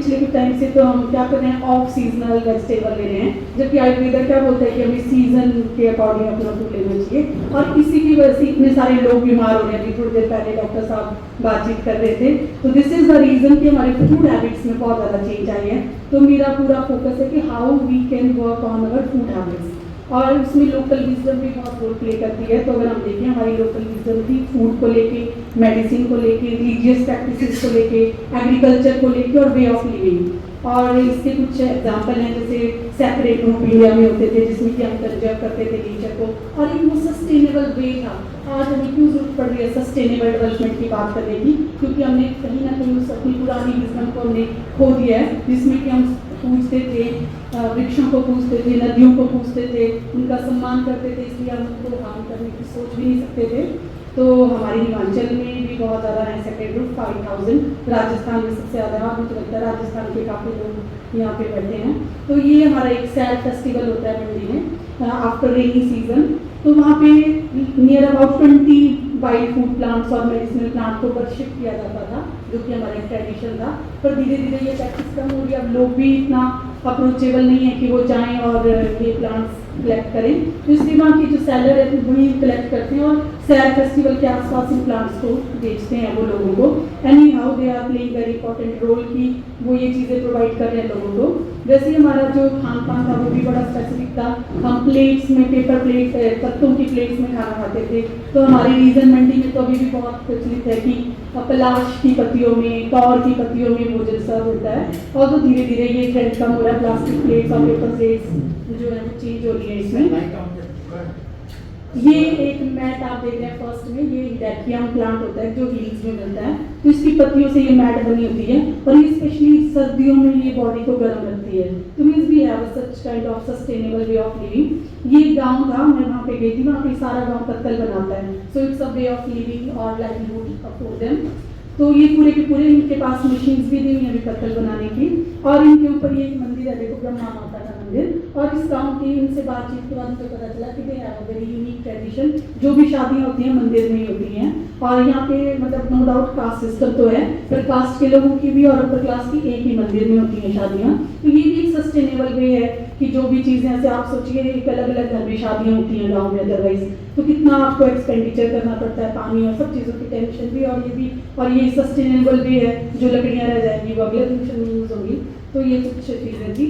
पिछले कुछ टाइम से तो हम क्या कर रहे हैं, ऑफ सीजनल वेजिटेबल ले रहे हैं, जबकि आयुर्वेदा क्या बोलता है कि हमें सीजन के अकॉर्डिंग अपना फूड लेना चाहिए। और इसी की वजह से इतने सारे लोग बीमार हो रहे हैं। अभी थोड़ी देर पहले डॉक्टर साहब बातचीत कर रहे थे, तो दिस इज द रीजन कि हमारे फूड हैबिट्स में बहुत ज़्यादा चेंज आई है। तो मेरा पूरा फोकस है कि how we can work on our food habits, और उसमें लोकल विजडम भी बहुत रोल प्ले करती है। तो अगर हम देखें हमारी लोकल विजडम थी फूड को लेके, मेडिसिन को लेके, रिलीजियस प्रैक्टिसेस को लेके, एग्रीकल्चर को लेके और वे ऑफ लिविंग। और इसके कुछ एग्जांपल हैं, जैसे सेपरेट रूप इंडिया में होते थे जिसमें कि हम कंजर्व करते थे नेचर को, और एक वो सस्टेनेबल वे था। आज हमें क्यों जरूरत पड़ रही है सस्टेनेबल डेवलपमेंट की बात करने की, क्योंकि हमने कहीं ना कहीं उस अपनी पुरानी विजडम को हमने खो दिया है, जिसमें कि हम पूजते थे, वृक्षों को पूजते थे, नदियों को पूजते थे, उनका सम्मान करते थे, इसलिए हम उनको हार्म करने की सोच भी नहीं सकते थे। तो हमारे हिमाचल में भी बहुत ज़्यादा है सेक्रेड ग्रुप 5000, राजस्थान में सबसे ज़्यादा, मुझे लगता है राजस्थान के काफ़ी लोग यहाँ पे बैठे हैं। तो ये हमारा एक सैड फेस्टिवल होता है मंडी में आफ्टर रेनी सीजन। तो वहाँ पे near about 20 wild food plants और मेडिसिनल प्लांट को वर्शिप किया जाता था, जो कि हमारा एक ट्रेडिशन था। पर धीरे धीरे ये प्रैक्टिस कम हो रही है, अब लोग भी इतना अप्रोचेबल नहीं है कि वो जाएं और ये प्लांट्स कलेक्ट करें। तो इसलिए वहाँ के जो सेलर है वही कलेक्ट करते हैं और सैर फेस्टिवल के आसपास इन प्लांट्स को बेचते हैं वो लोगों को। Anyhow they are playing very important role कि वो ये चीज़ें प्रोवाइड कर रहे हैं लोगों को। वैसे हमारा जो खान पान था वो भी बड़ा स्पेसिफिक था। हम प्लेट्स में, पेपर प्लेट, पत्तों की प्लेट्स में खाना खाते थे। तो हमारे रीजन मंडी में तो अभी भी बहुत प्रचलित है कि पलाश की पत्तियों में, तौर की पत्तियों में भोजन सर्व होता है। और तो धीरे धीरे ये ट्रेंड कम हो रहा है, प्लास्टिक प्लेट्स और पेपर प्लेट्स जो है वो चेंज हो रही है इसमें। ये एक मैट आप देख रहे हैं फर्स्ट में, ये हिडेकियम प्लांट होता है जो हिल्स में मिलता है। तो इसकी पत्तियों से ये मैट बनी होती है और ये स्पेशली सर्दियों में ये बॉडी को गर्म रखती है। तो means we have such kind of sustainable way of living. ये गांव था, मैं वहाँ पे गई थी, वहाँ पे सारा गांव पत्तल बनाता है। So it's a way of living और लाइवलीहुड फॉर देम। तो ये पूरे के पूरे इनके पास मशीन्स भी दी हुई हैं अभी पत्तल बनाने की। और इनके ऊपर ये एक मंदिर है, देखो ब्रह्मा माता का मंदिर। और इस गांव की इनसे बातचीत के बाद मुझे पता चला कि they have a very unique tradition. जो भी शादियां होती हैं मंदिर में ही होती हैं। और यहाँ पे मतलब नो डाउट कास्ट सिस्टम तो है, पर कास्ट के लोगों की भी और अपर क्लास की एक ही मंदिर में होती हैं शादियाँ। तो ये भी एक सस्टेनेबल वे है कि जो भी चीज़ें, ऐसे आप सोचिए एक अलग अलग घर में शादियाँ होती हैं गाँव में अदरवाइज, तो कितना आपको एक्सपेंडिचर करना पड़ता है, पानी और सब चीज़ों की टेंशन भी, और ये भी, और ये सस्टेनेबल वे है। जो लकड़ियाँ रह जाएंगी वो अगले फंक्शन में यूज़ होंगी। तो ये कुछ चीज़ें थी।